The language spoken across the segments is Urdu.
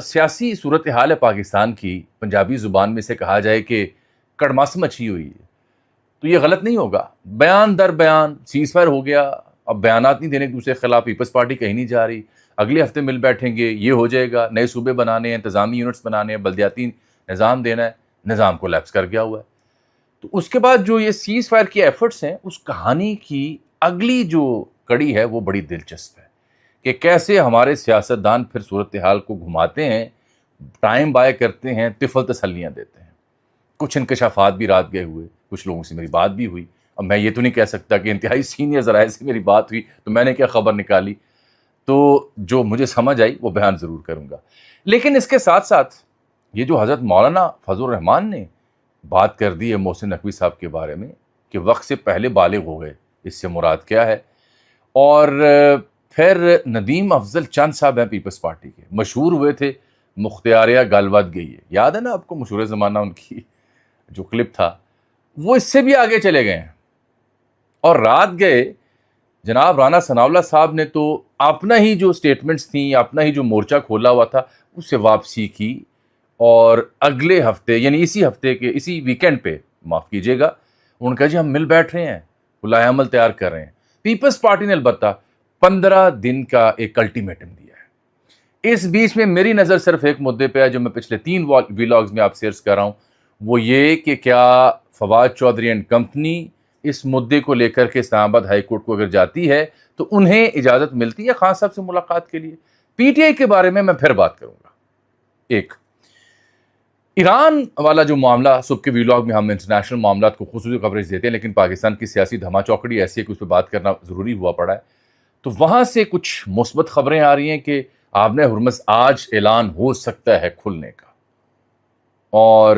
سیاسی صورتحال ہے پاکستان کی، پنجابی زبان میں سے کہا جائے کہ کڑماس مچھی ہوئی ہے، تو یہ غلط نہیں ہوگا۔ بیان در بیان سیز فائر ہو گیا، اب بیانات نہیں دینے ایک دوسرے کے خلاف، پیپلز پارٹی کہیں نہیں جا رہی، اگلے ہفتے مل بیٹھیں گے، یہ ہو جائے گا، نئے صوبے بنانے ہیں، انتظامی یونٹس بنانے ہیں، بلدیاتی نظام دینا ہے، نظام کو لیپس کر گیا ہوا ہے۔ تو اس کے بعد جو یہ سیز فائر کی ایفرٹس ہیں، اس کہانی کی اگلی جو کڑی ہے وہ بڑی دلچسپ ہے کہ کیسے ہمارے سیاستدان پھر صورتحال کو گھماتے ہیں، ٹائم بائے کرتے ہیں، طفل تسلیاں دیتے ہیں۔ کچھ انکشافات بھی رات گئے ہوئے، کچھ لوگوں سے میری بات بھی ہوئی۔ اب میں یہ تو نہیں کہہ سکتا کہ انتہائی سینئر ذرائع سے میری بات ہوئی تو میں نے کیا خبر نکالی، تو جو مجھے سمجھ آئی وہ بیان ضرور کروں گا۔ لیکن اس کے ساتھ ساتھ یہ جو حضرت مولانا فضل الرحمان نے بات کر دی ہے محسن نقوی صاحب کے بارے میں کہ وقت سے پہلے بالغ ہو گئے، اس سے مراد کیا ہے؟ اور پھر ندیم افضل چند صاحب ہیں پیپلز پارٹی کے، مشہور ہوئے تھے مختاریہ گالوت گئی ہے، یاد ہے نا آپ کو مشہور زمانہ ان کی جو کلپ تھا، وہ اس سے بھی آگے چلے گئے ہیں۔ اور رات گئے جناب رانا ثناء اللہ صاحب نے تو اپنا ہی جو سٹیٹمنٹس تھیں، اپنا ہی جو مورچہ کھولا ہوا تھا، اس سے واپسی کی، اور اگلے ہفتے یعنی اسی ہفتے کے اسی ویکینڈ پہ، معاف کیجیے گا، انہوں نے کہا جی ہم مل بیٹھ رہے ہیں، لائحہ عمل تیار کر رہے ہیں۔ پیپلز پارٹی نے البتہ 15 دن کا ایک الٹیمیٹم دیا ہے۔ اس بیچ میں میری نظر صرف ایک مدعے پہ ہے جو میں پچھلے 3 ویلاگز میں آپ سے عرض کر رہا ہوں، وہ یہ کہ کیا فواد چودھری اینڈ کمپنی اس مدعے کو لے کر کے اسلام آباد ہائی کورٹ کو اگر جاتی ہے تو انہیں اجازت ملتی ہے خان صاحب سے ملاقات کے لیے۔ پی ٹی آئی کے بارے میں پھر بات کروں گا۔ ایک ایران والا جو معاملہ، صبح کے ویلاگ میں ہم انٹرنیشنل معاملات کو خصوصی کوریج دیتے ہیں، لیکن پاکستان کی سیاسی دھما چوکڑی ایسی ہے کہ اس پہ بات کرنا ضروری ہوا پڑا ہے، تو وہاں سے کچھ مثبت خبریں آ رہی ہیں کہ آبِ ہرمز آج اعلان ہو سکتا ہے کھلنے کا، اور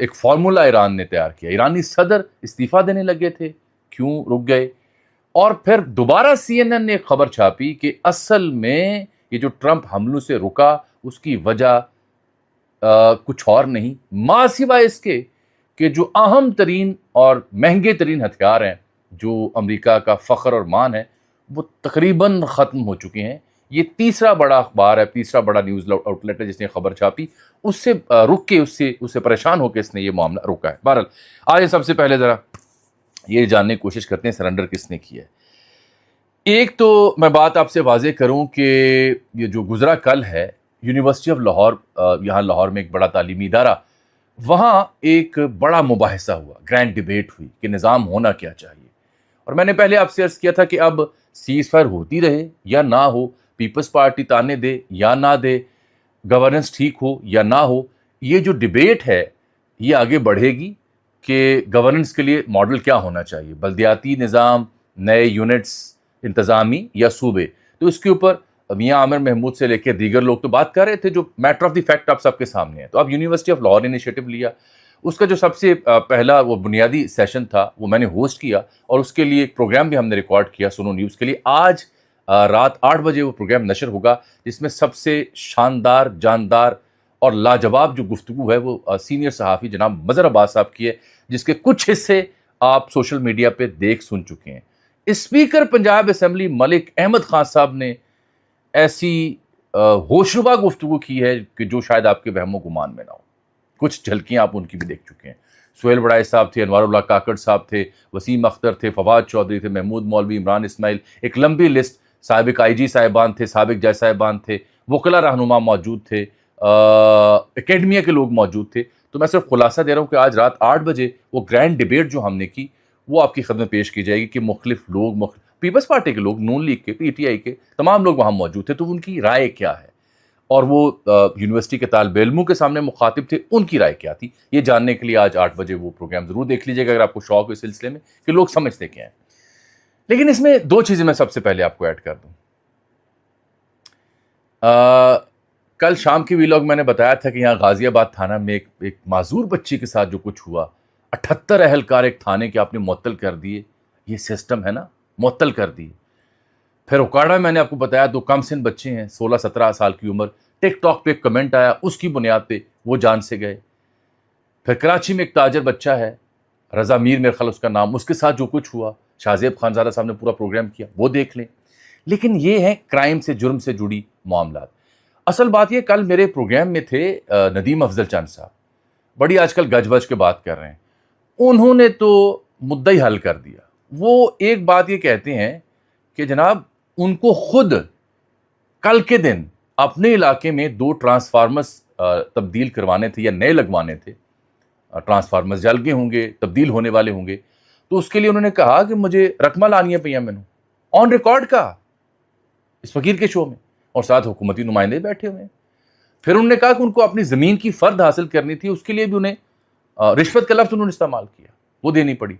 ایک فارمولہ ایران نے تیار کیا۔ ایرانی صدر استعفیٰ دینے لگے تھے، کیوں رک گئے؟ اور پھر دوبارہ سی این این نے ایک خبر چھاپی کہ اصل میں یہ جو ٹرمپ حملوں سے رکا اس کی وجہ کچھ اور نہیں، ماں سوائے اس کے کہ جو اہم ترین اور مہنگے ترین ہتھیار ہیں جو امریکہ کا فخر اور مان ہے، وہ تقریباً ختم ہو چکے ہیں۔ یہ تیسرا بڑا اخبار ہے، تیسرا بڑا نیوز آؤٹ لیٹ ہے جس نے خبر چھاپی، اس سے رک کے اس سے پریشان ہو کے اس نے یہ معاملہ روکا ہے۔ بہرحال آج سب سے پہلے ذرا یہ جاننے کی کوشش کرتے ہیں سرنڈر کس نے کیا ہے۔ ایک تو میں بات آپ سے واضح کروں کہ یہ جو گزرا کل ہے، یونیورسٹی آف لاہور، یہاں لاہور میں ایک بڑا تعلیمی ادارہ، وہاں ایک بڑا مباحثہ ہوا، گرینڈ ڈیبیٹ ہوئی کہ نظام ہونا کیا چاہیے۔ اور میں نے پہلے آپ سے عرض کیا تھا کہ اب سیز فائر ہوتی رہے یا نہ ہو، پیپلز پارٹی تانے دے یا نہ دے، گورننس ٹھیک ہو یا نہ ہو، یہ جو ڈیبیٹ ہے یہ آگے بڑھے گی کہ گورننس کے لیے ماڈل کیا ہونا چاہیے، بلدیاتی نظام، نئے یونٹس، انتظامی یا صوبے۔ تو اس کے اوپر میاں عامر محمود سے لے کے دیگر لوگ تو بات کر رہے تھے، جو میٹر آف دی فیکٹ آپ سب کے سامنے ہے۔ تو اب یونیورسٹی آف لاہور انیشیٹو لیا، اس کا جو سب سے پہلا وہ بنیادی سیشن تھا وہ میں نے ہوسٹ کیا، اور اس کے لیے ایک پروگرام بھی ہم نے ریکارڈ کیا سنو نیوز کے لیے۔ آج رات 8 بجے وہ پروگرام نشر ہوگا، جس میں سب سے شاندار، جاندار اور لاجواب جو گفتگو ہے وہ سینئر صحافی جناب مظہر عباس صاحب کی ہے، جس کے کچھ حصے آپ سوشل میڈیا پہ دیکھ سن چکے ہیں۔ اسپیکر پنجاب اسمبلی ملک احمد خان صاحب نے ایسی ہوشربا گفتگو کی ہے کہ جو شاید آپ کے وہم و گمان میں نہ ہو۔ کچھ جھلکیاں آپ ان کی بھی دیکھ چکے ہیں۔ سہیل بڑائے صاحب تھے، انوار اللہ کاکڑ صاحب تھے، وسیم اختر تھے، فواد چودھری تھے، محمود مولوی، عمران اسماعیل، ایک لمبی لسٹ، سابق آئی جی صاحبان تھے، سابق جج صاحبان تھے، وکلا رہنما موجود تھے، اکیڈمیا کے لوگ موجود تھے۔ تو میں صرف خلاصہ دے رہا ہوں کہ آج رات 8 بجے وہ گرینڈ ڈیبیٹ جو ہم نے کی وہ آپ کی خدمت پیش کی جائے گی کہ مختلف لوگ، پیپلز پارٹی کے لوگ، نون لیگ کے، پی ٹی آئی کے تمام لوگ وہاں موجود تھے، تو ان کی رائے کیا ہے، اور وہ یونیورسٹی کے طالب علموں کے سامنے مخاطب تھے، ان کی رائے کیا تھی، یہ جاننے کے لیے آج 8 بجے وہ پروگرام ضرور دیکھ لیجیے گا اگر آپ کو شوق ہو اس سلسلے میں کہ لوگ سمجھتے کیا ہیں۔ لیکن اس میں 2 چیزیں میں سب سے پہلے آپ کو ایڈ کر دوں۔ کل شام کی ویلاگ میں نے بتایا تھا کہ یہاں غازی آباد تھانہ میں ایک معذور بچی کے ساتھ جو کچھ ہوا، 78 اہلکار ایک تھانے کے آپ نے معطل کر دیے، یہ سسٹم ہے نا، معطل کر دیے۔ پھر اوکاڑا میں نے آپ کو بتایا 2 کم سن بچے ہیں، 16-17 سال کی عمر، ٹک ٹاک پہ ایک کمنٹ آیا، اس کی بنیاد پہ وہ جان سے گئے۔ پھر کراچی میں ایک تاجر بچہ ہے، رضا میر میرے خیال اس کا نام، اس کے ساتھ جو کچھ ہوا، شاہزیب خانزادہ صاحب نے پورا پروگرام کیا، وہ دیکھ لیں۔ لیکن یہ ہے کرائم سے، جرم سے جڑی معاملات۔ اصل بات یہ کل میرے پروگرام میں تھے ندیم افضل چند صاحب، بڑی آج کل گج وج کے بات کر رہے ہیں، انہوں نے تو مدعا ہی حل کر دیا. وہ ایک بات یہ کہتے ہیں کہ جناب ان کو خود کل کے دن اپنے علاقے میں 2 ٹرانسفارمرز تبدیل کروانے تھے یا نئے لگوانے تھے. ٹرانسفارمرز جل گئے ہوں گے، تبدیل ہونے والے ہوں گے، تو اس کے لیے انہوں نے کہا کہ مجھے رقمہ لانی ہے پہ میں نے آن ریکارڈ کہا اس فقیر کے شو میں، اور ساتھ حکومتی نمائندے بیٹھے ہوئے ہیں. پھر انہوں نے کہا کہ ان کو اپنی زمین کی فرد حاصل کرنی تھی، اس کے لیے بھی انہیں رشوت کا لفظ انہوں نے استعمال کیا، وہ دینی پڑی.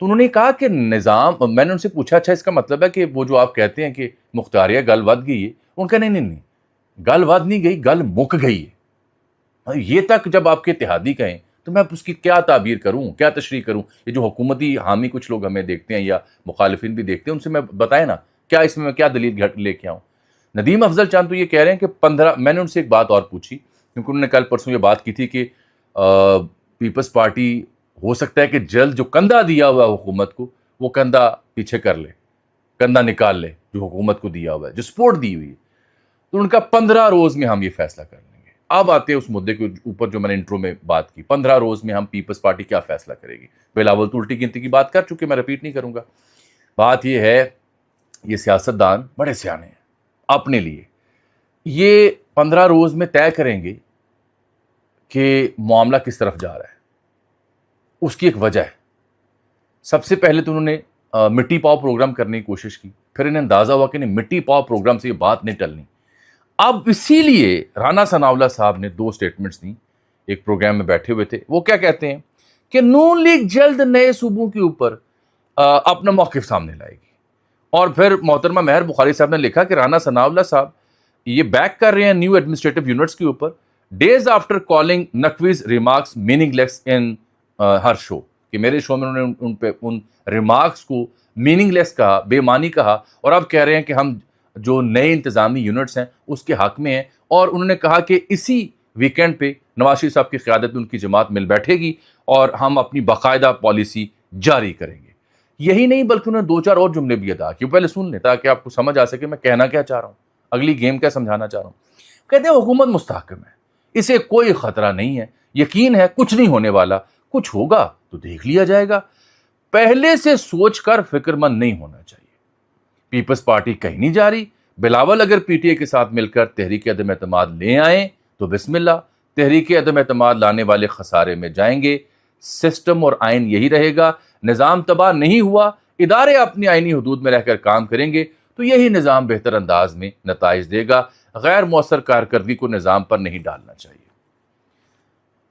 تو انہوں نے کہا کہ نظام، میں نے ان سے پوچھا اچھا اس کا مطلب ہے کہ وہ جو آپ کہتے ہیں کہ مختاریہ گل ود گئی ہے، ان کا نہیں گل ود نہیں گئی، گل مک گئی ہے. یہ تک جب آپ کے اتحادی کہیں تو میں اس کی کیا تعبیر کروں، کیا تشریح کروں؟ یہ جو حکومتی حامی کچھ لوگ ہمیں دیکھتے ہیں یا مخالفین بھی دیکھتے ہیں، ان سے میں بتائیں نا کیا اس میں کیا دلیل لے کے آؤں. ندیم افضل چاند تو یہ کہہ رہے ہیں کہ 15، میں نے ان سے ایک بات اور پوچھی کیونکہ انہوں نے کل پرسوں یہ بات کی تھی کہ پیپلز پارٹی ہو سکتا ہے کہ جلد جو کندھا دیا ہوا ہے حکومت کو وہ کندھا پیچھے کر لے، کندھا نکال لے جو حکومت کو دیا ہوا ہے، جو سپورٹ دی ہوئی ہے. تو ان کا 15 روز میں ہم یہ فیصلہ کر لیں گے. اب آتے ہیں اس مدعے کے اوپر جو میں نے انٹرو میں بات کی، 15 روز میں ہم پیپلز پارٹی کیا فیصلہ کرے گی. بلاول تو الٹی گنتی کی بات کر چکے، میں رپیٹ نہیں کروں گا. بات یہ ہے، یہ سیاستدان بڑے سیانے ہیں اپنے لیے. یہ 15 روز میں طے کریں گے کہ معاملہ کس طرف جا رہا ہے. اس کی ایک وجہ ہے. سب سے پہلے تو انہوں نے مٹی پاؤ پروگرام کرنے کی کوشش کی، پھر انہیں اندازہ ہوا کہ نہیں، مٹی پاؤ پروگرام سے یہ بات نہیں ٹلنی. اب اسی لیے رانا ثناءاللہ صاحب نے 2 سٹیٹمنٹس دیں، ایک پروگرام میں بیٹھے ہوئے تھے. وہ کیا کہتے ہیں کہ نون لیگ جلد نئے صوبوں کے اوپر اپنا موقف سامنے لائے گی. اور پھر محترمہ مہر بخاری صاحب نے لکھا کہ رانا ثناءاللہ صاحب یہ بیک کر رہے ہیں نیو ایڈمنسٹریٹو یونٹس کے اوپر، these after calling Naqvi's remarks meaningless in ہر شو، کہ میرے شو میں انہوں نے ان ریمارکس کو میننگ لیس کہا، بے معنی کہا، اور اب کہہ رہے ہیں کہ ہم جو نئے انتظامی یونٹس ہیں اس کے حق میں ہیں. اور انہوں نے کہا کہ اسی ویکینڈ پہ نواز شریف صاحب کی قیادت میں ان کی جماعت مل بیٹھے گی اور ہم اپنی باقاعدہ پالیسی جاری کریں گے. یہی نہیں بلکہ انہوں نے 2-4 اور جملے بھی ادا کیے، پہلے سن لیں تاکہ آپ کو سمجھ آ سکے میں کہنا کیا چاہ رہا ہوں، اگلی گیم کیا سمجھانا چاہ رہا ہوں. کہتے ہیں حکومت مستحکم ہے، اسے کوئی خطرہ نہیں ہے، یقین ہے کچھ نہیں ہونے والا، کچھ ہوگا تو دیکھ لیا جائے گا، پہلے سے سوچ کر فکر مند نہیں ہونا چاہیے. پیپلز پارٹی کہیں نہیں جا رہی. بلاول اگر پی ٹی آئی کے ساتھ مل کر تحریک عدم اعتماد لے آئیں تو بسم اللہ، تحریک عدم اعتماد لانے والے خسارے میں جائیں گے. سسٹم اور آئین یہی رہے گا. نظام تباہ نہیں ہوا، ادارے اپنی آئینی حدود میں رہ کر کام کریں گے تو یہی نظام بہتر انداز میں نتائج دے گا. غیر مؤثر کارکردگی کو نظام پر نہیں ڈالنا چاہیے.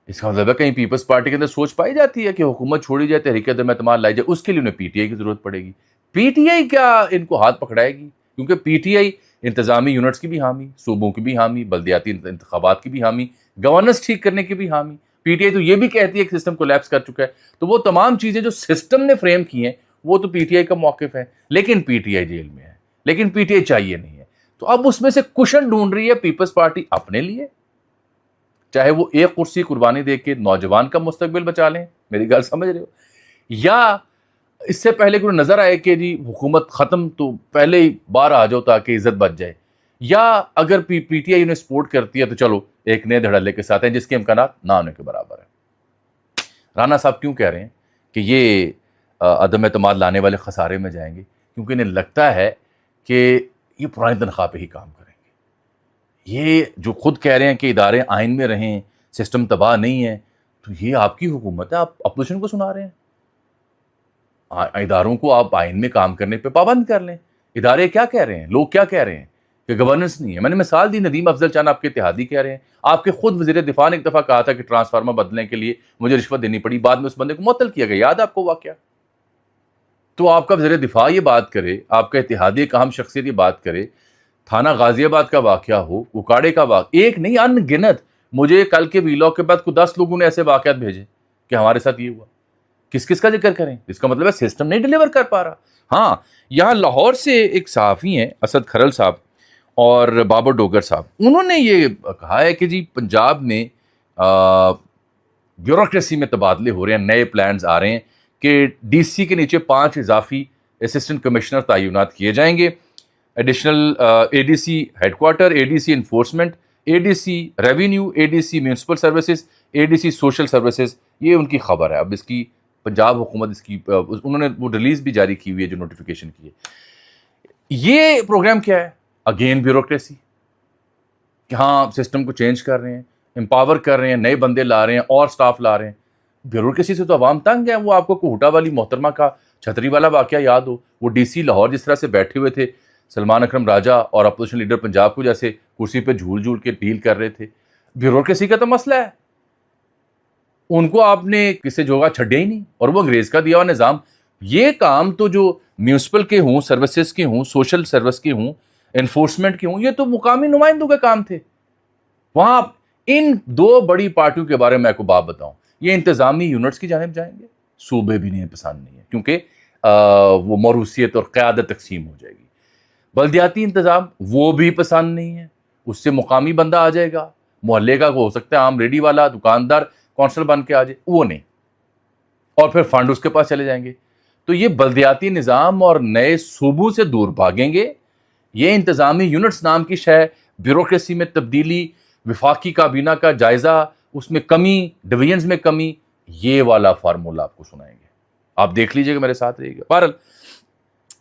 اس کا مطلب ہے کہیں پیپلز پارٹی کے اندر سوچ پائی جاتی ہے کہ حکومت چھوڑی جائے، تحریک عدم اعتماد لائی جائے، اس کے لیے انہیں پی ٹی آئی کی ضرورت پڑے گی. پی ٹی آئی کیا ان کو ہاتھ پکڑائے گی؟ کیونکہ پی ٹی آئی انتظامی یونٹس کی بھی حامی، صوبوں کی بھی حامی، بلدیاتی انتخابات کی بھی حامی، گورننس ٹھیک کرنے کی بھی حامی. پی ٹی آئی تو یہ بھی کہتی ہے کہ سسٹم کولیپس کر چکا ہے. تو وہ تمام چیزیں جو سسٹم نے فریم کی ہیں وہ تو پی ٹی آئی کا موقف ہے، لیکن پی ٹی آئی جیل میں ہے، لیکن پی ٹی آئی چاہیے نہیں ہے. تو اب اس میں سے کشن ڈھونڈ رہی ہے پیپلز پارٹی اپنے لیے، چاہے وہ ایک کرسی قربانی دے کے نوجوان کا مستقبل بچا لیں، میری گل سمجھ رہے ہو، یا اس سے پہلے کوئی نظر آئے کہ جی حکومت ختم تو پہلے ہی باہر آ جاؤ تاکہ عزت بچ جائے، یا اگر پی ٹی آئی انہیں سپورٹ کرتی ہے تو چلو ایک نئے دھڑلے کے ساتھ ہیں جس کے امکانات نہ ہونے کے برابر ہیں. رانا صاحب کیوں کہہ رہے ہیں کہ یہ عدم اعتماد لانے والے خسارے میں جائیں گے؟ کیونکہ انہیں لگتا ہے کہ یہ پرانی تنخواہ پہ ہی کام کریں گے. یہ جو خود کہہ رہے ہیں کہ ادارے آئین میں رہیں، سسٹم تباہ نہیں ہے، تو یہ آپ کی حکومت ہے، آپ اپوزیشن کو سنا رہے ہیں. اداروں کو آپ آئین میں کام کرنے پہ پابند کر لیں. ادارے کیا کہہ رہے ہیں، لوگ کیا کہہ رہے ہیں کہ گورننس نہیں ہے. میں نے مثال دی، ندیم افضل چاند آپ کے اتحادی کہہ رہے ہیں. آپ کے خود وزیر دفاع نے ایک دفعہ کہا تھا کہ ٹرانسفارمر بدلنے کے لیے مجھے رشوت دینی پڑی، بعد میں اس بندے کو معطل کیا گیا، یاد آپ کو واقعہ. تو آپ کا وزیر دفاع یہ بات کرے، آپ کا اتحادی ایک اہم شخصیت یہ بات کرے، تھانہ غازی آباد کا واقعہ ہو، اکاڑے کا واقعہ، ایک نہیں ان گنت. مجھے کل کے ویلاگ کے بعد 10 لوگوں نے ایسے واقعات بھیجے کہ ہمارے ساتھ یہ ہوا. کس کس کا ذکر کریں؟ اس کا مطلب ہے سسٹم نہیں ڈیلیور کر پا رہا. ہاں، یہاں لاہور سے ایک صحافی ہیں اسد کھرل صاحب اور بابر ڈوگر صاحب، انہوں نے یہ کہا ہے کہ جی پنجاب میں بیوروکریسی میں تبادلے ہو رہے ہیں، نئے پلانز آ رہے ہیں کہ ڈی سی کے نیچے 5 اضافی اسسٹنٹ کمشنر تعینات کیے جائیں گے. Additional ADC headquarter, ADC enforcement, ADC revenue, ADC municipal services, ADC social services, یہ ان کی خبر ہے. اب اس کی پنجاب حکومت اس کی انہوں نے وہ ریلیز بھی جاری کی ہوئی ہے جو نوٹیفیکیشن کی ہے. یہ پروگرام کیا ہے؟ اگین بیوروکریسی, کہ ہاں سسٹم کو چینج کر رہے ہیں, امپاور کر رہے ہیں, نئے بندے لا رہے ہیں اور سٹاف لا رہے ہیں. بیوروکریسی سے تو عوام تنگ ہے. وہ آپ کو کوہٹا والی محترمہ کا چھتری والا واقعہ یاد ہو, وہ DC لاہور جس طرح سے بیٹھے ہوئے تھے سلمان اکرم راجہ اور اپوزیشن لیڈر پنجاب کو جیسے کرسی پہ جھول جھول کے ڈیل کر رہے تھے. بیوروکریسی کا تو مسئلہ ہے. ان کو آپ نے کسی جگہ چھڈیا ہی نہیں, اور وہ انگریز کا دیا ہوا نظام. یہ کام تو جو میونسپل کے ہوں, سروسز کے ہوں, سوشل سروس کے ہوں, انفورسمنٹ کے ہوں, یہ تو مقامی نمائندوں کے کام تھے. وہاں ان دو بڑی پارٹیوں کے بارے میں آپ کو بات بتاؤں, یہ انتظامی یونٹس کی جانب جائیں گے. صوبے بھی نہیں پسند نہیں ہے کیونکہ وہ موروثیت اور قیادت تقسیم ہو جائے گی. بلدیاتی انتظام وہ بھی پسند نہیں ہے, اس سے مقامی بندہ آ جائے گا, محلے کا ہو سکتا ہے عام ریڈی والا دکاندار کونسل بن کے آ جائے, وہ نہیں, اور پھر فنڈ اس کے پاس چلے جائیں گے. تو یہ بلدیاتی نظام اور نئے صوبوں سے دور بھاگیں گے. یہ انتظامی یونٹس نام کی شے, بیوروکریسی میں تبدیلی, وفاقی کابینہ کا جائزہ, اس میں کمی, ڈویژنز میں کمی, یہ والا فارمولا آپ کو سنائیں گے. آپ دیکھ لیجئے گا, میرے ساتھ رہیے گا. بہرحال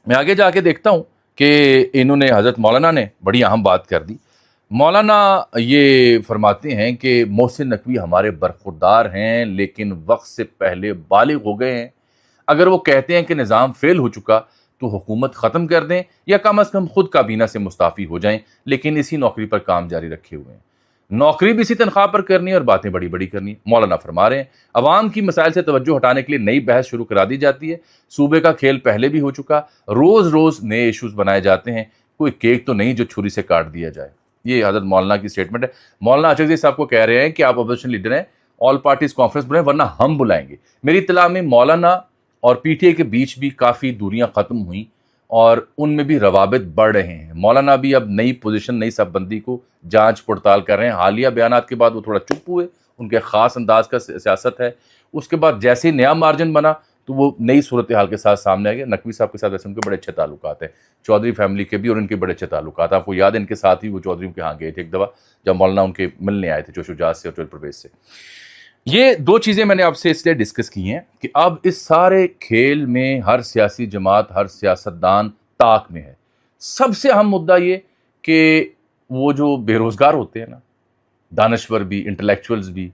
میں آگے جا کے دیکھتا ہوں کہ انہوں نے حضرت مولانا نے بڑی اہم بات کر دی. مولانا یہ فرماتے ہیں کہ محسن نقوی ہمارے برخوردار ہیں لیکن وقت سے پہلے بالغ ہو گئے ہیں. اگر وہ کہتے ہیں کہ نظام فیل ہو چکا تو حکومت ختم کر دیں یا کم از کم خود کابینہ سے مستعفی ہو جائیں, لیکن اسی نوکری پر کام جاری رکھے ہوئے ہیں. نوکری بھی اسی تنخواہ پر کرنی اور باتیں بڑی بڑی کرنی. مولانا فرما رہے ہیں عوام کی مسائل سے توجہ ہٹانے کے لیے نئی بحث شروع کرا دی جاتی ہے. صوبے کا کھیل پہلے بھی ہو چکا, روز روز نئے ایشوز بنائے جاتے ہیں. کوئی کیک تو نہیں جو چھری سے کاٹ دیا جائے. یہ حضرت مولانا کی سٹیٹمنٹ ہے. مولانا اچھک صاحب کو کہہ رہے ہیں کہ آپ اپوزیشن لیڈر ہیں, آل پارٹیز کانفرنس بنائیں ورنہ ہم بلائیں گے. میری اطلاع میں مولانا اور PTI کے بیچ بھی کافی دوریاں ختم ہوئیں اور ان میں بھی روابط بڑھ رہے ہیں. مولانا بھی اب نئی پوزیشن, نئی سب بندی کو جانچ پڑتال کر رہے ہیں. حالیہ بیانات کے بعد وہ تھوڑا چپ ہوئے, ان کے خاص انداز کا سیاست ہے. اس کے بعد جیسے ہی نیا مارجن بنا تو وہ نئی صورتحال کے ساتھ سامنے آ گیا. نقوی صاحب کے ساتھ ویسے ان کے بڑے اچھے تعلقات ہیں, چودھری فیملی کے بھی, اور ان کے بڑے اچھے تعلقات. آپ کو یاد ہے ان کے ساتھ ہی وہ چودھریوں کے ہاں گئے تھے ایک دفعہ جب مولانا ان کے ملنے آئے تھے جوش و جاز سے اور چودھری پرویز سے. یہ دو چیزیں میں نے آپ سے اس لیے ڈسکس کی ہیں کہ اب اس سارے کھیل میں ہر سیاسی جماعت, ہر سیاستدان طاق میں ہے. سب سے اہم مدعا یہ کہ وہ جو بے روزگار ہوتے ہیں نا, دانشور بھی, انٹلیکچوئلز بھی,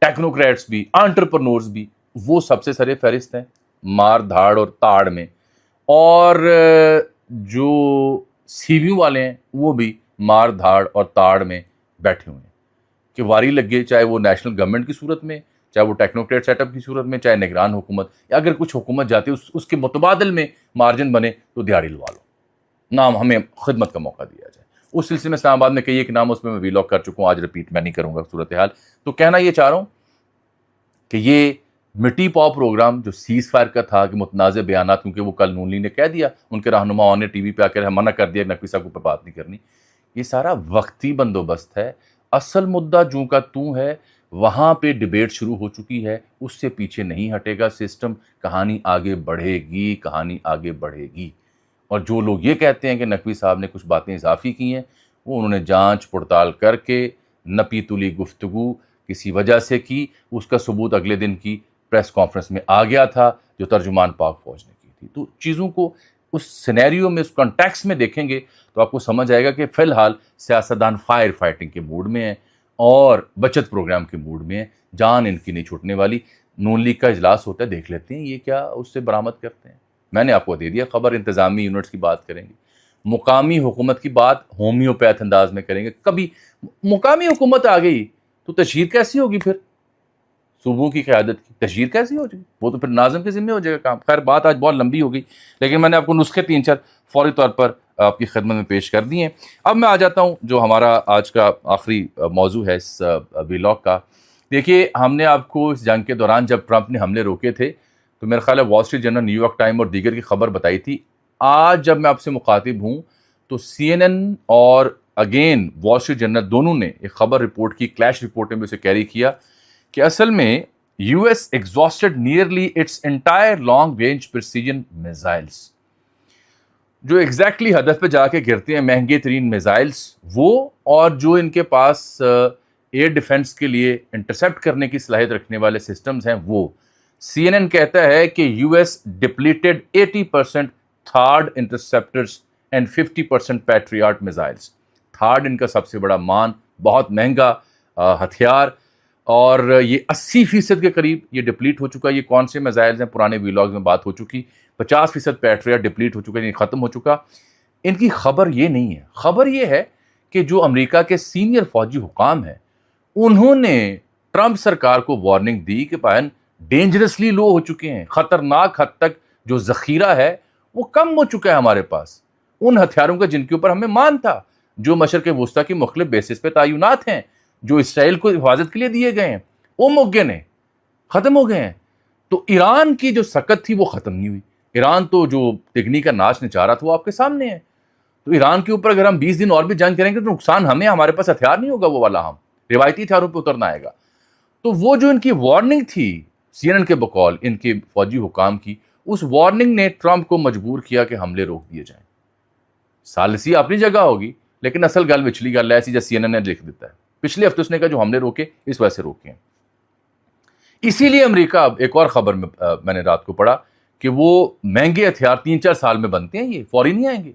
ٹیکنوکریٹس بھی, انٹرپرنورز بھی, وہ سب سے سرے فہرست ہیں مار دھاڑ اور تاڑ میں. اور جو سیویوں والے ہیں وہ بھی مار دھاڑ اور تاڑ میں بیٹھے ہوئے ہیں کہ واری لگے, چاہے وہ نیشنل گورنمنٹ کی صورت میں, چاہے وہ ٹیکنوکریٹ سیٹ اپ کی صورت میں, چاہے نگران حکومت, یا اگر کچھ حکومت جاتی ہے اس کے متبادل میں مارجن بنے تو دیہڑی لوا لو, نام ہمیں خدمت کا موقع دیا جائے. اس سلسلے میں اسلام آباد میں کئی ایک نام اس میں ویلاگ کر چکا ہوں, آج رپیٹ میں نہیں کروں گا صورتحال. تو کہنا یہ چاہ رہا ہوں کہ یہ مٹی پاؤ پروگرام جو سیز فائر کا تھا کہ متنازع بیانات, کیونکہ وہ کل نون لیگ نے کہہ دیا, ان کے رہنماؤں نے ٹی وی پہ آ کر منع کر دیا نقوی صاحب کو بات نہیں کرنی, یہ سارا وقتی بندوبست ہے. اصل مدعا جوں کا توں ہے, وہاں پہ ڈیبیٹ شروع ہو چکی ہے, اس سے پیچھے نہیں ہٹے گا سسٹم. کہانی آگے بڑھے گی, کہانی آگے بڑھے گی. اور جو لوگ یہ کہتے ہیں کہ نقوی صاحب نے کچھ باتیں اضافی کی ہیں, وہ انہوں نے جانچ پڑتال کر کے نپی تلی گفتگو کسی وجہ سے کی, اس کا ثبوت اگلے دن کی پریس کانفرنس میں آ گیا تھا جو ترجمان پاک فوج نے کی تھی. تو چیزوں کو اس سینیریو میں, اس کانٹیکس میں دیکھیں گے تو آپ کو سمجھ آئے گا کہ فی الحال سیاستدان فائر فائٹنگ کے موڈ میں ہیں اور بچت پروگرام کے موڈ میں ہیں. جان ان کی نہیں چھوٹنے والی. نون لیگ کا اجلاس ہوتا ہے, دیکھ لیتے ہیں یہ کیا اس سے برآمد کرتے ہیں. میں نے آپ کو دے دیا خبر, انتظامی یونٹس کی بات کریں گے, مقامی حکومت کی بات ہومیوپیتھ انداز میں کریں گے. کبھی مقامی حکومت آ گئی تو تشہیر کیسی ہوگی, پھر صوبوں کی قیادت کی تشہیر کیسی ہو جائے گی, وہ تو پھر ناظم کے ذمہ ہو جائے گا کام. خیر بات آج بہت لمبی ہو گئی, لیکن میں نے آپ کو نسخے 3-4 فوری طور پر آپ کی خدمت میں پیش کر دی ہیں. اب میں آ جاتا ہوں جو ہمارا آج کا آخری موضوع ہے اس ویلاگ کا. دیکھیے, ہم نے آپ کو اس جنگ کے دوران جب ٹرمپ نے حملے روکے تھے تو میرا خیال ہے Wall Street Journal, New York time اور دیگر کی خبر بتائی تھی. آج جب میں آپ سے مخاطب ہوں تو CNN اور اگین وال اسٹریٹ جرنل دونوں نے ایک خبر رپورٹ کی, کلیش رپورٹ میں اسے کیری کیا کہ اصل میں US exhausted nearly its entire long range precision missiles. جو ایگزیکٹلی ہدف پہ جا کے گرتے ہیں مہنگے ترین میزائلس وہ، اور جو ان کے پاس ایئر ڈیفنس کے لیے انٹرسیپٹ کرنے کی صلاحیت رکھنے والے سسٹمز ہیں وہ۔ سی این این کہتا ہے کہ U S depleted 80% THAAD interceptors and 50% Patriot missiles. THAAD ان کا سب سے بڑا مان، بہت مہنگا ہتھیار، اور یہ 80% کے قریب یہ ڈپلیٹ ہو چکا۔ یہ کون سے میزائلز ہیں، پرانے ویلاگز میں بات ہو چکی۔ 50% پیٹریاٹ ڈپلیٹ ہو چکا، یعنی ختم ہو چکا۔ ان کی خبر یہ نہیں ہے، خبر یہ ہے کہ جو امریکہ کے سینئر فوجی حکام ہیں انہوں نے ٹرمپ سرکار کو وارننگ دی کہ بہن ڈینجرسلی لو ہو چکے ہیں، خطرناک حد تک جو ذخیرہ ہے وہ کم ہو چکا ہے ہمارے پاس ان ہتھیاروں کا جن کے اوپر ہمیں مان تھا، جو مشرق وسطیٰ کی مختلف بیسس پہ تعینات ہیں، جو اسرائیل کو حفاظت کے لیے دیے گئے ہیں، وہ مک گئے ہیں، ختم ہو گئے ہیں۔ تو ایران کی جو سکت تھی وہ ختم نہیں ہوئی۔ ایران تو جو تکنیک کا ناچ نچا رہا تھا وہ آپ کے سامنے ہے۔ تو ایران کے اوپر اگر ہم 20 دن اور بھی جنگ کریں گے تو نقصان ہمیں، ہمارے پاس ہتھیار نہیں ہوگا وہ والا، ہم روایتی ہتھیاروں پہ اترنا آئے گا۔ تو وہ جو ان کی وارننگ تھی سی این این کے بقول ان کے فوجی حکام کی، اس وارننگ نے ٹرمپ کو مجبور کیا کہ حملے روک دیے جائیں۔ سالسی اپنی جگہ ہوگی لیکن اصل گل وچلی گل ہے، ایسی جو سی این این نے لکھ دیتا ہے۔ پچھلے ہفتے اس نے کہا جو حملے روکے اس وجہ سے روکے ہیں۔ اسی لیے امریکہ، اب ایک اور خبر میں نے رات کو پڑھا کہ وہ مہنگے ہتھیار 3-4 سال میں بنتے ہیں، یہ فوری نہیں آئیں گے۔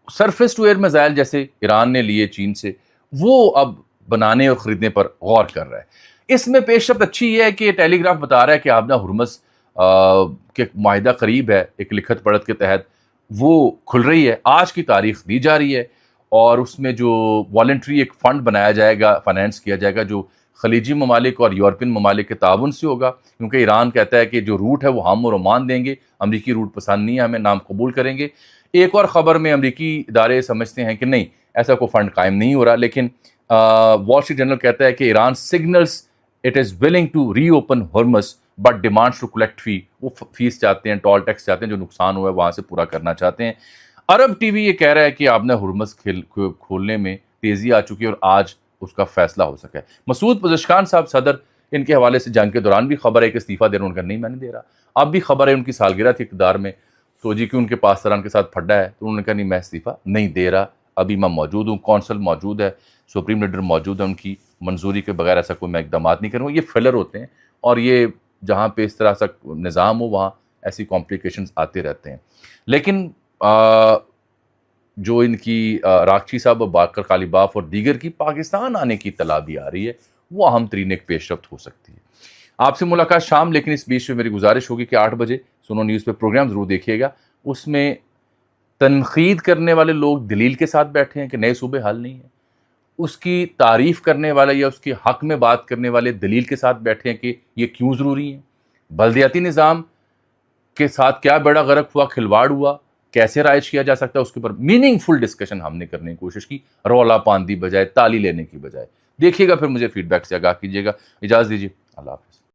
سرفیس ٹو ایئر میزائل جیسے ایران نے لیے چین سے، وہ اب بنانے اور خریدنے پر غور کر رہا ہے۔ اس میں پیش رفت اچھی یہ ہے کہ ٹیلی گراف بتا رہا ہے کہ آبنہ ہرمز کے معاہدہ قریب ہے، ایک لکھت پڑھت کے تحت وہ کھل رہی ہے، آج کی تاریخ دی جا رہی ہے، اور اس میں جو والنٹری ایک فنڈ بنایا جائے گا، فائنینس کیا جائے گا، جو خلیجی ممالک اور یورپین ممالک کے تعاون سے ہوگا، کیونکہ ایران کہتا ہے کہ جو روٹ ہے وہ ہم اور عمان دیں گے، امریکی روٹ پسند نہیں ہے ہمیں، نام قبول کریں گے۔ ایک اور خبر میں امریکی ادارے سمجھتے ہیں کہ نہیں، ایسا کوئی فنڈ قائم نہیں ہو رہا، لیکن وال اسٹریٹ جرنل کہتا ہے کہ Iran signals it is willing to reopen Hormuz but demands to collect fee, وہ فیس چاہتے ہیں، ٹول ٹیکس چاہتے ہیں، جو نقصان ہوا ہے وہاں سے پورا کرنا چاہتے ہیں۔ عرب ٹی وی یہ کہہ رہا ہے کہ آبنہ ہرمز کھولنے میں تیزی آ چکی ہے اور آج اس کا فیصلہ ہو سکا ہے۔ مسعود پزشکان صاحب صدر، ان کے حوالے سے جنگ کے دوران بھی خبر ہے کہ استعفیٰ دے رہے ہیں، ان کا نہیں میں نہیں دے رہا۔ اب بھی خبر ہے ان کی سالگرہ تھی اقتدار میں، تو جی کہ ان کے پاسداران کے ساتھ پھڈا ہے، تو انہوں نے کہا نہیں میں استعفیٰ نہیں دے رہا، ابھی میں موجود ہوں، کونسل موجود ہے، سپریم لیڈر موجود ہے، ان کی منظوری کے بغیر ایسا کوئی میں اقدامات نہیں کروں گا۔ یہ فلر ہوتے ہیں، اور یہ جہاں پہ اس طرح سا نظام ہو وہاں ایسی کمپلیکیشنز آتے رہتے ہیں۔ لیکن جو ان کی راکچی صاحب، باقر قالیباف اور دیگر کی پاکستان آنے کی اطلاع بھی آ رہی ہے، وہ اہم ترین ایک پیش رفت ہو سکتی ہے۔ آپ سے ملاقات شام، لیکن اس بیچ میں میری گزارش ہوگی کہ 8 بجے سنو نیوز پہ پروگرام ضرور دیکھیے گا۔ اس میں تنقید کرنے والے لوگ دلیل کے ساتھ بیٹھے ہیں کہ نئے صوبے حل نہیں ہیں، اس کی تعریف کرنے والے یا اس کے حق میں بات کرنے والے دلیل کے ساتھ بیٹھے ہیں کہ یہ کیوں ضروری ہیں، بلدیاتی نظام کے ساتھ کیا بیڑا غرق ہوا، کھلواڑ ہوا، کیسے رائج کیا جا سکتا ہے، اس کے اوپر میننگ فل ڈسکشن ہم نے کرنے کی کوشش کی، رولا پاندی بجائے، تالی لینے کی بجائے۔ دیکھیے گا، پھر مجھے فیڈ بیک سے آگاہ کیجیے گا۔ اجازت دیجیے، اللہ حافظ۔